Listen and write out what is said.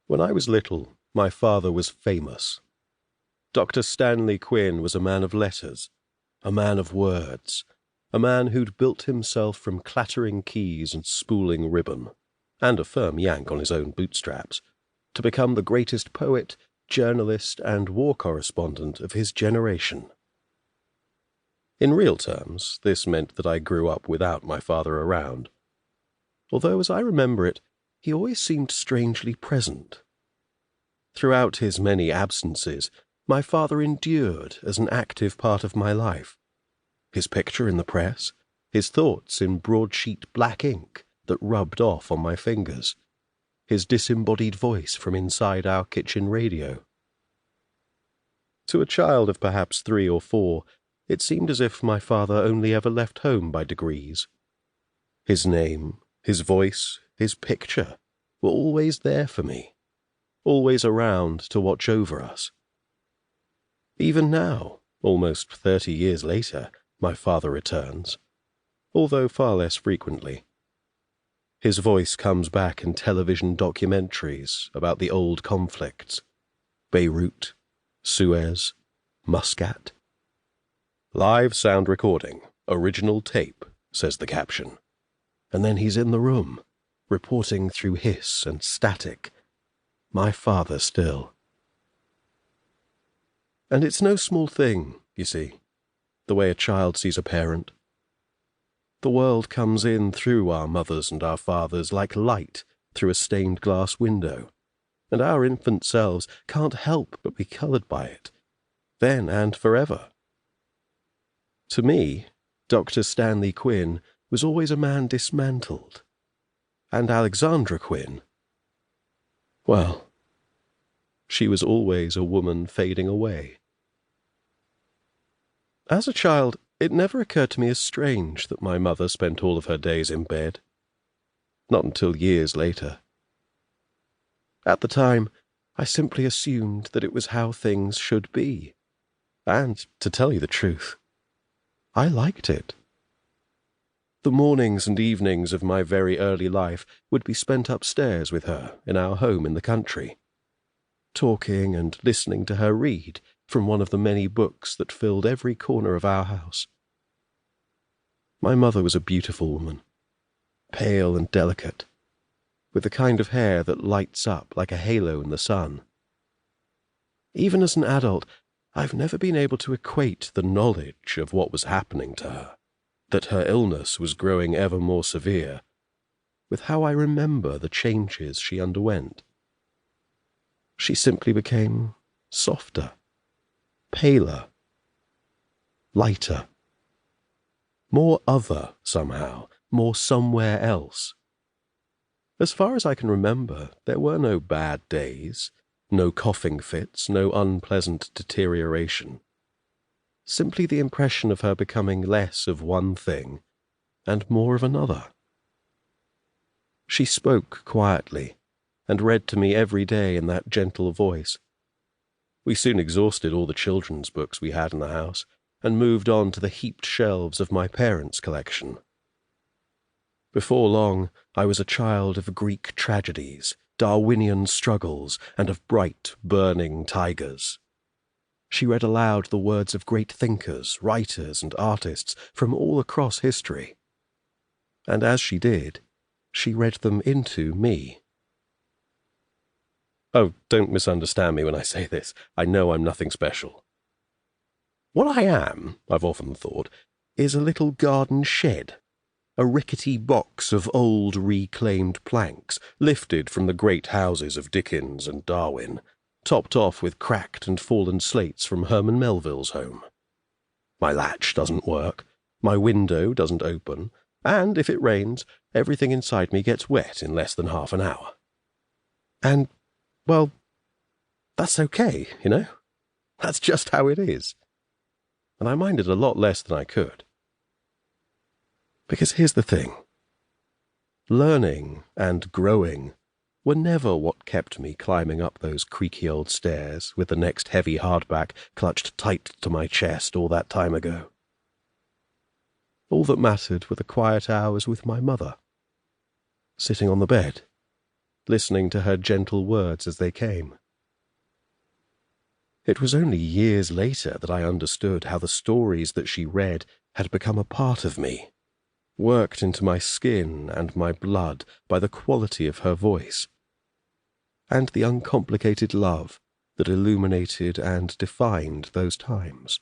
When I was little, my father was famous. Dr. Stanley Quinn was a man of letters, a man of words, a man who'd built himself from clattering keys and spooling ribbon, and a firm yank on his own bootstraps, to become the greatest poet, journalist, and war correspondent of his generation. In real terms, this meant that I grew up without my father around, although, as I remember it, he always seemed strangely present. Throughout his many absences, my father endured as an active part of my life. His picture in the press, his thoughts in broadsheet black ink that rubbed off on my fingers, his disembodied voice from inside our kitchen radio. To a child of perhaps 3 or 4, it seemed as if my father only ever left home by degrees. His name, his voice, his picture were always there for me, always around to watch over us. Even now, almost 30 years later, my father returns, although far less frequently. His voice comes back in television documentaries about the old conflicts: Beirut, Suez, Muscat. "Live sound recording, original tape," says the caption. And then he's in the room, reporting through hiss and static. My father still. And it's no small thing, you see, the way a child sees a parent. The world comes in through our mothers and our fathers like light through a stained glass window, and our infant selves can't help but be coloured by it, then and forever. To me, Dr. Stanley Quinn was always a man dismantled, and Alexandra Quinn, well, she was always a woman fading away. As a child, it never occurred to me as strange that my mother spent all of her days in bed. Not until years later. At the time, I simply assumed that it was how things should be. And, to tell you the truth, I liked it. The mornings and evenings of my very early life would be spent upstairs with her in our home in the country, talking and listening to her read from one of the many books that filled every corner of our house. My mother was a beautiful woman, pale and delicate, with the kind of hair that lights up like a halo in the sun. Even as an adult, I've never been able to equate the knowledge of what was happening to her, that her illness was growing ever more severe, with how I remember the changes she underwent. She simply became softer, paler, lighter, more other somehow, more somewhere else. As far as I can remember, there were no bad days, no coughing fits, no unpleasant deterioration. Simply the impression of her becoming less of one thing and more of another. She spoke quietly and read to me every day in that gentle voice. We soon exhausted all the children's books we had in the house and moved on to the heaped shelves of my parents' collection. Before long, I was a child of Greek tragedies, Darwinian struggles, and of bright, burning tigers. She read aloud the words of great thinkers, writers, and artists from all across history. And as she did, she read them into me. Oh, don't misunderstand me when I say this. I know I'm nothing special. What I am, I've often thought, is a little garden shed, a rickety box of old reclaimed planks lifted from the great houses of Dickens and Darwin, topped off with cracked and fallen slates from Herman Melville's home. My latch doesn't work, my window doesn't open, and if it rains, everything inside me gets wet in less than half an hour. And, well, that's okay, you know? That's just how it is. And I minded a lot less than I could. Because here's the thing. Learning and growing were never what kept me climbing up those creaky old stairs with the next heavy hardback clutched tight to my chest all that time ago. All that mattered were the quiet hours with my mother, sitting on the bed, listening to her gentle words as they came. It was only years later that I understood how the stories that she read had become a part of me, worked into my skin and my blood by the quality of her voice, and the uncomplicated love that illuminated and defined those times.